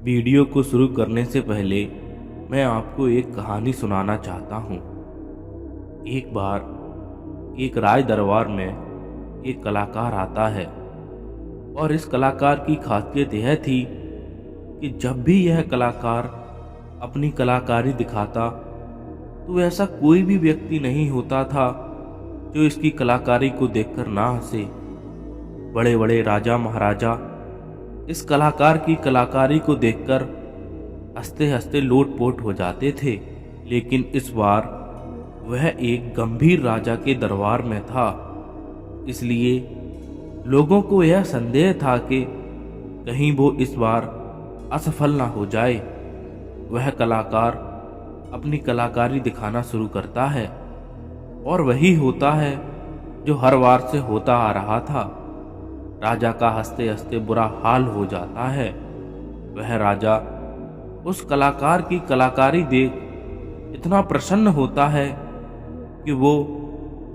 Video को शुरू करने से पहले मैं आपको एक कहानी सुनाना चाहता हूँ। एक बार एक राज दरबार में एक कलाकार आता है और इस कलाकार की खासियत यह थी कि जब भी यह कलाकार अपनी कलाकारी दिखाता तो ऐसा कोई भी व्यक्ति नहीं होता था जो इसकी कलाकारी को देखकर ना हंसे। बड़े बड़े राजा महाराजा इस कलाकार की कलाकारी को देखकर हंसते हंसते लोटपोट हो जाते थे, लेकिन इस बार वह एक गंभीर राजा के दरबार में था। इसलिए लोगों को यह संदेह था कि कहीं वो इस बार असफल ना हो जाए। वह कलाकार अपनी कलाकारी दिखाना शुरू करता है और वही होता है जो हर बार से होता आ रहा था। राजा का हंसते हंसते बुरा हाल हो जाता है। वह राजा उस कलाकार की कलाकारी देख इतना प्रसन्न होता है कि वो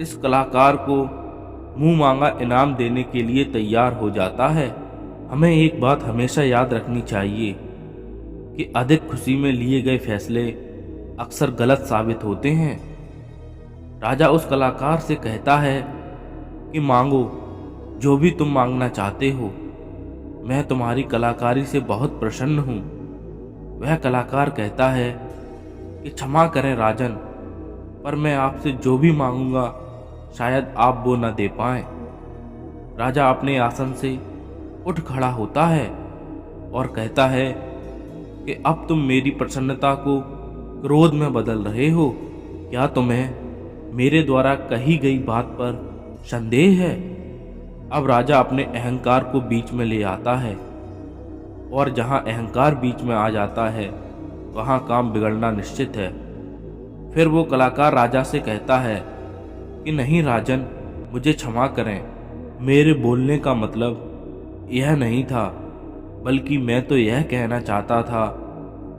इस कलाकार को मुंह मांगा इनाम देने के लिए तैयार हो जाता है। हमें एक बात हमेशा याद रखनी चाहिए कि अधिक खुशी में लिए गए फैसले अक्सर गलत साबित होते हैं। राजा उस कलाकार से कहता है कि मांगो जो भी तुम मांगना चाहते हो, मैं तुम्हारी कलाकारी से बहुत प्रसन्न हूँ। वह कलाकार कहता है कि क्षमा करें राजन, पर मैं आपसे जो भी मांगूंगा शायद आप वो न दे पाएं। राजा अपने आसन से उठ खड़ा होता है और कहता है कि अब तुम मेरी प्रसन्नता को क्रोध में बदल रहे हो। क्या तुम्हें मेरे द्वारा कही गई बात पर संदेह है? अब राजा अपने अहंकार को बीच में ले आता है और जहां अहंकार बीच में आ जाता है वहां काम बिगड़ना निश्चित है। फिर वो कलाकार राजा से कहता है कि नहीं राजन, मुझे क्षमा करें, मेरे बोलने का मतलब यह नहीं था, बल्कि मैं तो यह कहना चाहता था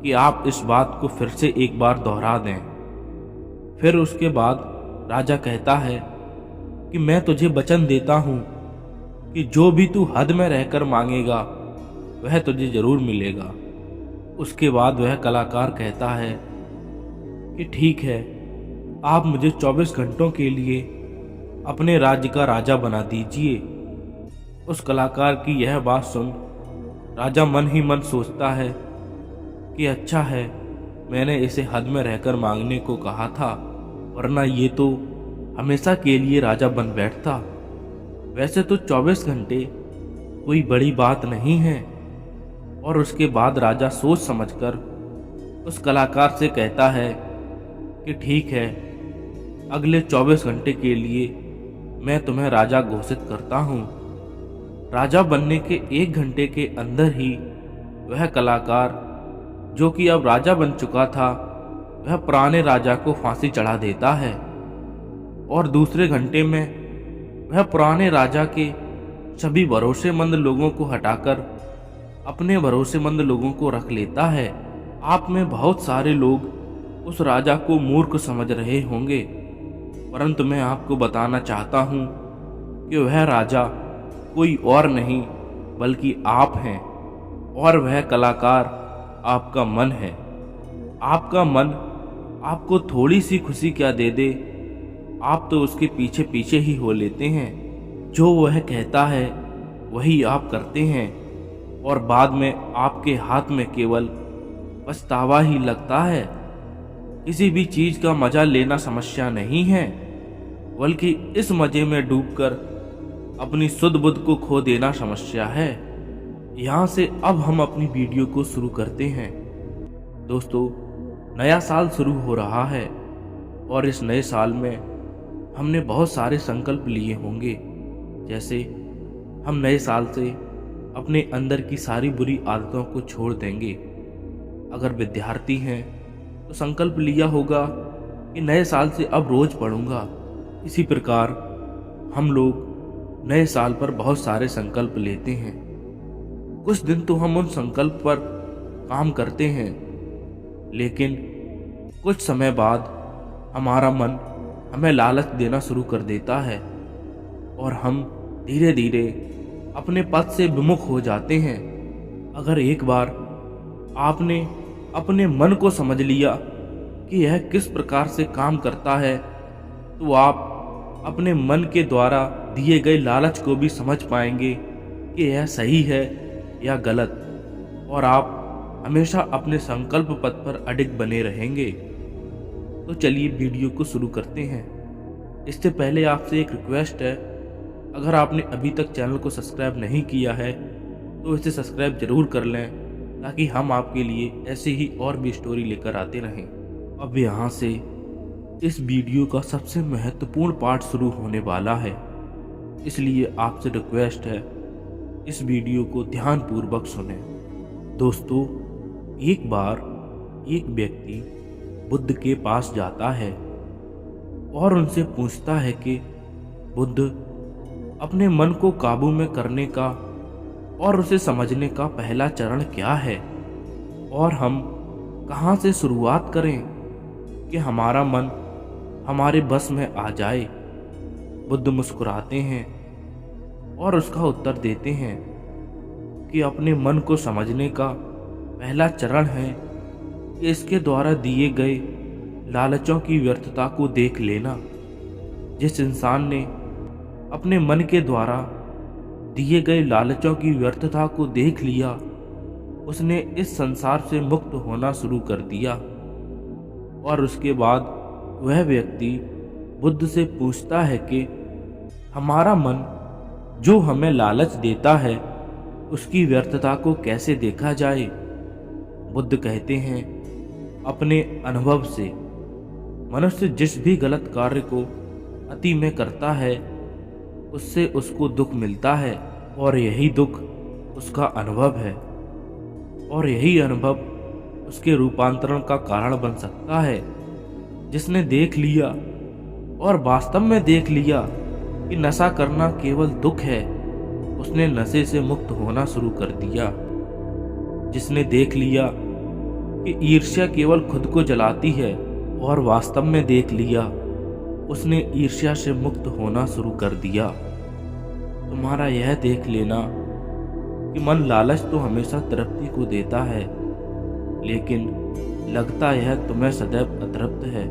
कि आप इस बात को फिर से एक बार दोहरा दें। फिर उसके बाद राजा कहता है कि मैं तुझे वचन देता हूँ कि जो भी तू हद में रहकर मांगेगा वह तुझे जरूर मिलेगा। उसके बाद वह कलाकार कहता है कि ठीक है, आप मुझे 24 घंटों के लिए अपने राज्य का राजा बना दीजिए। उस कलाकार की यह बात सुन राजा मन ही मन सोचता है कि अच्छा है, मैंने इसे हद में रहकर मांगने को कहा था, वरना ये तो हमेशा के लिए राजा बन बैठता। वैसे तो 24 घंटे कोई बड़ी बात नहीं है। और उसके बाद राजा सोच समझकर उस कलाकार से कहता है कि ठीक है, अगले 24 घंटे के लिए मैं तुम्हें राजा घोषित करता हूँ। राजा बनने के 1 घंटे के अंदर ही वह कलाकार, जो कि अब राजा बन चुका था, वह पुराने राजा को फांसी चढ़ा देता है और दूसरे घंटे में वह पुराने राजा के सभी भरोसेमंद लोगों को हटाकर अपने भरोसेमंद लोगों को रख लेता है। आप में बहुत सारे लोग उस राजा को मूर्ख समझ रहे होंगे, परंतु मैं आपको बताना चाहता हूँ कि वह राजा कोई और नहीं बल्कि आप हैं और वह कलाकार आपका मन है। आपका मन आपको थोड़ी सी खुशी क्या दे दे, आप तो उसके पीछे पीछे ही हो लेते हैं। जो वह कहता है वही आप करते हैं और बाद में आपके हाथ में केवल पछतावा ही लगता है। किसी भी चीज का मजा लेना समस्या नहीं है, बल्कि इस मजे में डूबकर अपनी सुध बुध को खो देना समस्या है। यहाँ से अब हम अपनी वीडियो को शुरू करते हैं। दोस्तों, नया साल शुरू हो रहा है और इस नए साल में हमने बहुत सारे संकल्प लिए होंगे। जैसे हम नए साल से अपने अंदर की सारी बुरी आदतों को छोड़ देंगे। अगर विद्यार्थी हैं तो संकल्प लिया होगा कि नए साल से अब रोज पढ़ूंगा। इसी प्रकार हम लोग नए साल पर बहुत सारे संकल्प लेते हैं। कुछ दिन तो हम उन संकल्प पर काम करते हैं, लेकिन कुछ समय बाद हमारा मन हमें लालच देना शुरू कर देता है और हम धीरे धीरे अपने पथ से विमुख हो जाते हैं। अगर एक बार आपने अपने मन को समझ लिया कि यह किस प्रकार से काम करता है, तो आप अपने मन के द्वारा दिए गए लालच को भी समझ पाएंगे कि यह सही है या गलत, और आप हमेशा अपने संकल्प पथ पर अडिग बने रहेंगे। तो चलिए वीडियो को शुरू करते हैं। इससे पहले आपसे एक रिक्वेस्ट है, अगर आपने अभी तक चैनल को सब्सक्राइब नहीं किया है तो इसे सब्सक्राइब जरूर कर लें, ताकि हम आपके लिए ऐसे ही और भी स्टोरी लेकर आते रहें। अब यहाँ से इस वीडियो का सबसे महत्वपूर्ण पार्ट शुरू होने वाला है, इसलिए आपसे रिक्वेस्ट है इस वीडियो को ध्यानपूर्वक सुनें। दोस्तों, एक बार एक व्यक्ति बुद्ध के पास जाता है और उनसे पूछता है कि बुद्ध, अपने मन को काबू में करने का और उसे समझने का पहला चरण क्या है, और हम कहाँ से शुरुआत करें कि हमारा मन हमारे बस में आ जाए। बुद्ध मुस्कुराते हैं और उसका उत्तर देते हैं कि अपने मन को समझने का पहला चरण है कि इसके द्वारा दिए गए लालचों की व्यर्थता को देख लेना। जिस इंसान ने अपने मन के द्वारा दिए गए लालचों की व्यर्थता को देख लिया, उसने इस संसार से मुक्त होना शुरू कर दिया। और उसके बाद वह व्यक्ति बुद्ध से पूछता है कि हमारा मन जो हमें लालच देता है, उसकी व्यर्थता को कैसे देखा जाए। बुद्ध कहते हैं, अपने अनुभव से मनुष्य जिस भी गलत कार्य को अति में करता है, उससे उसको दुख मिलता है, और यही दुख उसका अनुभव है, और यही अनुभव उसके रूपांतरण का कारण बन सकता है। जिसने देख लिया और वास्तव में देख लिया कि नशा करना केवल दुख है, उसने नशे से मुक्त होना शुरू कर दिया। जिसने देख लिया कि ईर्ष्या केवल खुद को जलाती है और वास्तव में देख लिया, उसने ईर्ष्या से मुक्त होना शुरू कर दिया। तुम्हारा यह देख लेना कि मन लालच तो हमेशा तृप्ति को देता है, लेकिन लगता यह तुम्हें सदैव अतृप्त है,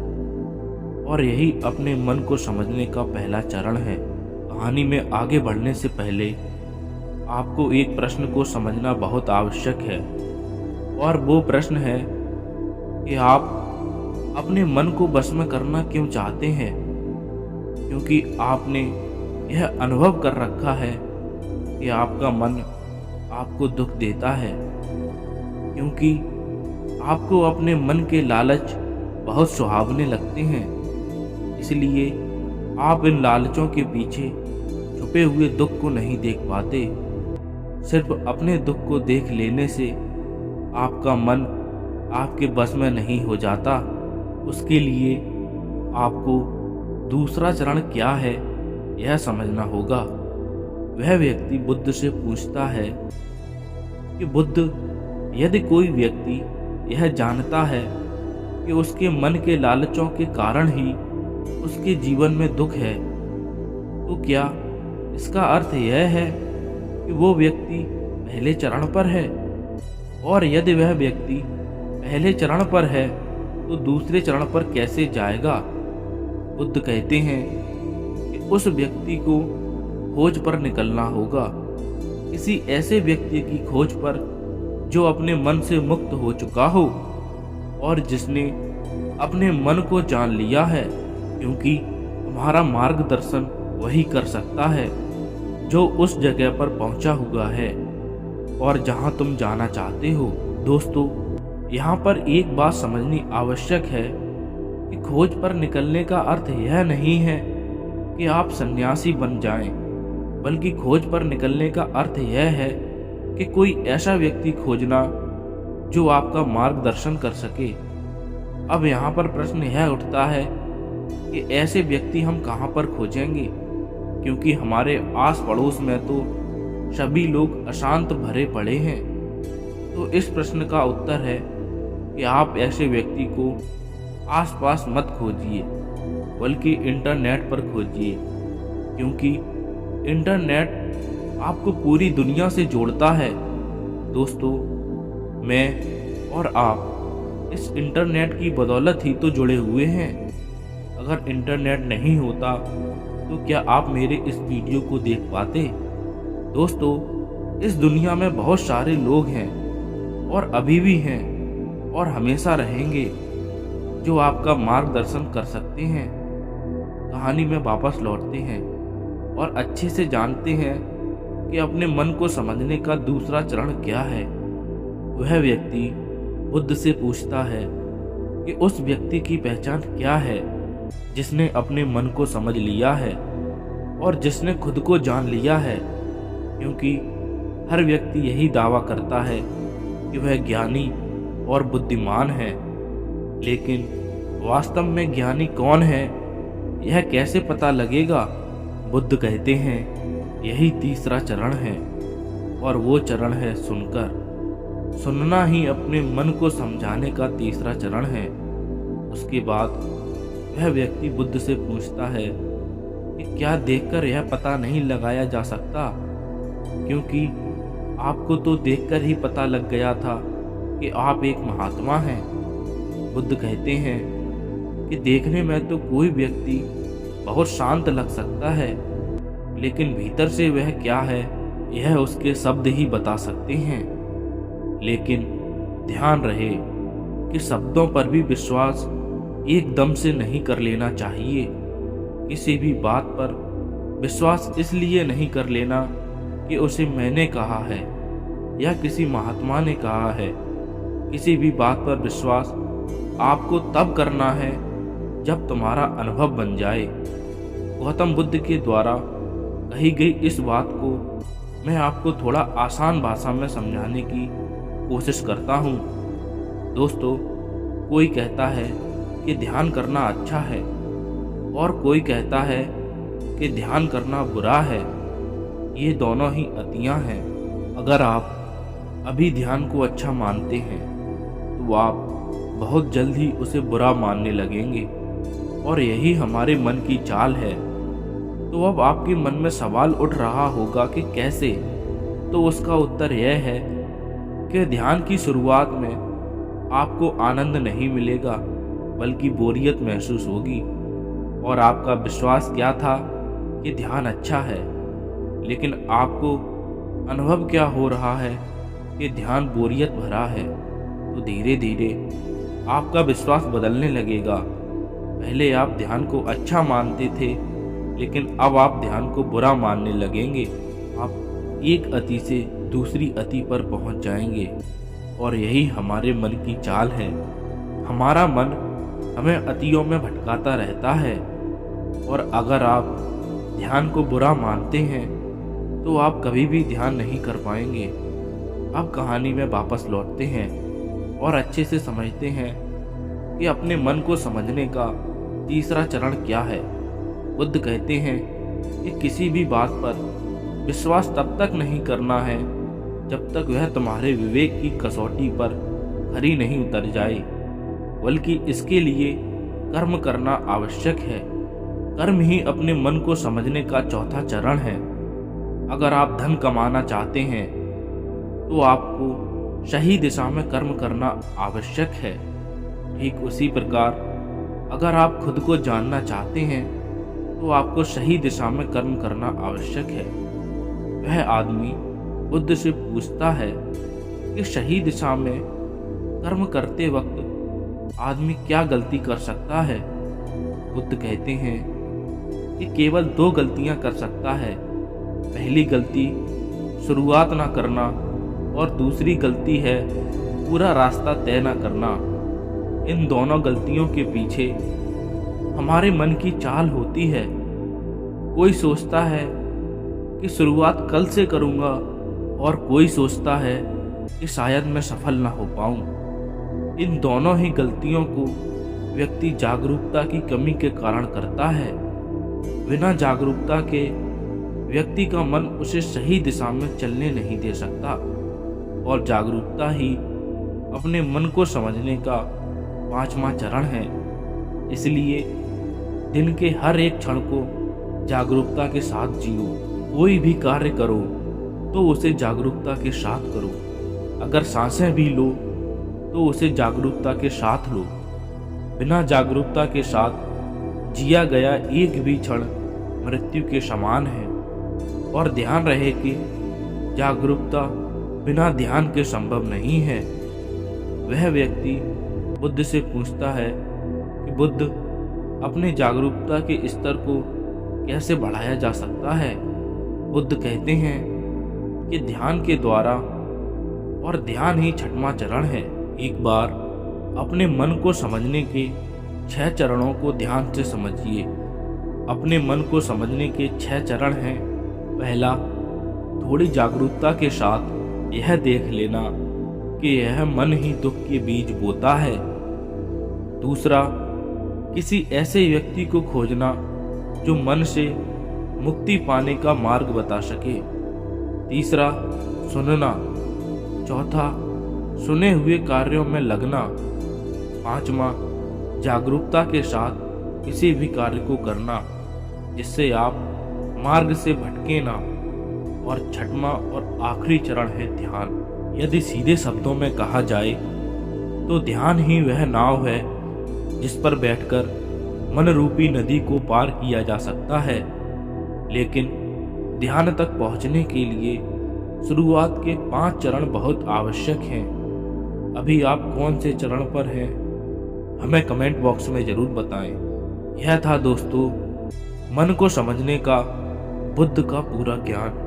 और यही अपने मन को समझने का पहला चरण है। कहानी में आगे बढ़ने से पहले आपको एक प्रश्न को समझना बहुत आवश्यक है, और वो प्रश्न है कि आप अपने मन को बस में करना क्यों चाहते हैं। क्योंकि आपने यह अनुभव कर रखा है कि आपका मन आपको दुख देता है, क्योंकि आपको अपने मन के लालच बहुत सुहावने लगते हैं। इसलिए आप इन लालचों के पीछे छुपे हुए दुख को नहीं देख पाते। सिर्फ अपने दुख को देख लेने से आपका मन आपके बस में नहीं हो जाता। उसके लिए आपको दूसरा चरण क्या है, यह समझना होगा। वह व्यक्ति बुद्ध से पूछता है कि बुद्ध, यदि कोई व्यक्ति यह जानता है कि उसके मन के लालचों के कारण ही उसके जीवन में दुख है, तो क्या इसका अर्थ यह है कि वो व्यक्ति पहले चरण पर है? और यदि वह व्यक्ति पहले चरण पर है तो दूसरे चरण पर कैसे जाएगा? बुद्ध कहते हैं कि उस व्यक्ति को खोज पर निकलना होगा, किसी ऐसे व्यक्ति की खोज पर जो अपने मन से मुक्त हो चुका हो और जिसने अपने मन को जान लिया है, क्योंकि तुम्हारा मार्गदर्शन वही कर सकता है जो उस जगह पर पहुंचा हुआ है और जहां तुम जाना चाहते हो। दोस्तों, यहाँ पर एक बात समझनी आवश्यक है कि खोज पर निकलने का अर्थ यह नहीं है कि आप सन्यासी बन जाएं, बल्कि खोज पर निकलने का अर्थ यह है कि कोई ऐसा व्यक्ति खोजना जो आपका मार्गदर्शन कर सके। अब यहाँ पर प्रश्न यह उठता है कि ऐसे व्यक्ति हम कहाँ पर खोजेंगे, क्योंकि हमारे आस पड़ोस में तो सभी लोग अशांत भरे पड़े हैं। तो इस प्रश्न का उत्तर है कि आप ऐसे व्यक्ति को आसपास मत खोजिए, बल्कि इंटरनेट पर खोजिए, क्योंकि इंटरनेट आपको पूरी दुनिया से जोड़ता है। दोस्तों, मैं और आप इस इंटरनेट की बदौलत ही तो जुड़े हुए हैं। अगर इंटरनेट नहीं होता तो क्या आप मेरे इस वीडियो को देख पाते? दोस्तों, इस दुनिया में बहुत सारे लोग हैं और अभी भी हैं और हमेशा रहेंगे जो आपका मार्गदर्शन कर सकते हैं। कहानी में वापस लौटते हैं और अच्छे से जानते हैं कि अपने मन को समझने का दूसरा चरण क्या है। वह व्यक्ति बुद्ध से पूछता है कि उस व्यक्ति की पहचान क्या है जिसने अपने मन को समझ लिया है और जिसने खुद को जान लिया है, क्योंकि हर व्यक्ति यही दावा करता है कि वह ज्ञानी और बुद्धिमान है। लेकिन वास्तव में ज्ञानी कौन है, यह कैसे पता लगेगा? बुद्ध कहते हैं यही तीसरा चरण है और वो चरण है सुनकर। सुनना ही अपने मन को समझाने का तीसरा चरण है। उसके बाद वह व्यक्ति बुद्ध से पूछता है कि क्या देखकर यह पता नहीं लगाया जा सकता, क्योंकि आपको तो देखकर ही पता लग गया था कि आप एक महात्मा हैं। बुद्ध कहते हैं कि देखने में तो कोई व्यक्ति बहुत शांत लग सकता है, लेकिन भीतर से वह क्या है यह उसके शब्द ही बता सकते हैं। लेकिन ध्यान रहे कि शब्दों पर भी विश्वास एकदम से नहीं कर लेना चाहिए। किसी भी बात पर विश्वास इसलिए नहीं कर लेना कि उसे मैंने कहा है या किसी महात्मा ने कहा है। किसी भी बात पर विश्वास आपको तब करना है जब तुम्हारा अनुभव बन जाए। गौतम बुद्ध के द्वारा कही गई इस बात को मैं आपको थोड़ा आसान भाषा में समझाने की कोशिश करता हूँ। दोस्तों, कोई कहता है कि ध्यान करना अच्छा है और कोई कहता है कि ध्यान करना बुरा है। ये दोनों ही अतियाँ हैं। अगर आप अभी ध्यान को अच्छा मानते हैं तो आप बहुत जल्द ही उसे बुरा मानने लगेंगे और यही हमारे मन की चाल है। तो अब आपके मन में सवाल उठ रहा होगा कि कैसे? तो उसका उत्तर यह है कि ध्यान की शुरुआत में आपको आनंद नहीं मिलेगा, बल्कि बोरियत महसूस होगी और आपका विश्वास क्या था कि ध्यान अच्छा है, लेकिन आपको अनुभव क्या हो रहा है कि ध्यान बोरियत भरा है। तो धीरे धीरे आपका विश्वास बदलने लगेगा। पहले आप ध्यान को अच्छा मानते थे, लेकिन अब आप ध्यान को बुरा मानने लगेंगे। आप एक अति से दूसरी अति पर पहुंच जाएंगे और यही हमारे मन की चाल है। हमारा मन हमें अतियों में भटकाता रहता है और अगर आप ध्यान को बुरा मानते हैं तो आप कभी भी ध्यान नहीं कर पाएंगे। अब कहानी में वापस लौटते हैं और अच्छे से समझते हैं कि अपने मन को समझने का तीसरा चरण क्या है। बुद्ध कहते हैं कि किसी भी बात पर विश्वास तब तक नहीं करना है जब तक वह तुम्हारे विवेक की कसौटी पर खरी नहीं उतर जाए, बल्कि इसके लिए कर्म करना आवश्यक है। कर्म ही अपने मन को समझने का चौथा चरण है। अगर आप धन कमाना चाहते हैं तो आपको सही दिशा में कर्म करना आवश्यक है। ठीक उसी प्रकार अगर आप खुद को जानना चाहते हैं तो आपको सही दिशा में कर्म करना आवश्यक है। वह आदमी बुद्ध से पूछता है कि सही दिशा में कर्म करते वक्त आदमी क्या गलती कर सकता है। बुद्ध कहते हैं कि केवल दो गलतियां कर सकता है। पहली गलती शुरुआत ना करना और दूसरी गलती है पूरा रास्ता तय ना करना। इन दोनों गलतियों के पीछे हमारे मन की चाल होती है। कोई सोचता है कि शुरुआत कल से करूँगा और कोई सोचता है कि शायद मैं सफल ना हो पाऊँ। इन दोनों ही गलतियों को व्यक्ति जागरूकता की कमी के कारण करता है। बिना जागरूकता के व्यक्ति का मन उसे सही दिशा में चलने नहीं दे सकता और जागरूकता ही अपने मन को समझने का पांचवा चरण है। इसलिए दिन के हर एक क्षण को जागरूकता के साथ जियो। कोई भी कार्य करो तो उसे जागरूकता के साथ करो। अगर सांसें भी लो तो उसे जागरूकता के साथ लो। बिना जागरूकता के साथ जिया गया एक भी क्षण मृत्यु के समान है। और ध्यान रहे कि जागरूकता बिना ध्यान के संभव नहीं है। वह व्यक्ति बुद्ध से पूछता है कि बुद्ध, अपने जागरूकता के स्तर को कैसे बढ़ाया जा सकता है? बुद्ध कहते हैं कि ध्यान के द्वारा, और ध्यान ही छठवां चरण है। एक बार अपने मन को समझने के 6 चरणों को ध्यान से समझिए। अपने मन को समझने के 6 चरण हैं। पहला, थोड़ी जागरूकता के साथ यह देख लेना कि यह मन ही दुख के बीज बोता है। दूसरा, किसी ऐसे व्यक्ति को खोजना जो मन से मुक्ति पाने का मार्ग बता सके। तीसरा, सुनना। चौथा, सुने हुए कार्यों में लगना। पांचवा, जागरूकता के साथ किसी भी कार्य को करना जिससे आप मार्ग से भटके ना। और छठवां और आखिरी चरण है ध्यान। यदि सीधे शब्दों में कहा जाए तो ध्यान ही वह नाव है जिस पर बैठकर मन रूपी नदी को पार किया जा सकता है। लेकिन ध्यान तक पहुंचने के लिए शुरुआत के 5 चरण बहुत आवश्यक हैं। अभी आप कौन से चरण पर हैं, हमें कमेंट बॉक्स में जरूर बताएं। यह था दोस्तों मन को समझने का बुद्ध का पूरा ज्ञान।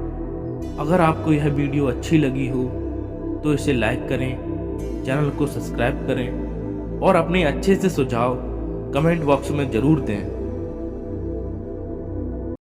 अगर आपको यह वीडियो अच्छी लगी हो तो इसे लाइक करें, चैनल को सब्सक्राइब करें और अपने अच्छे से सुझाव कमेंट बॉक्स में जरूर दें।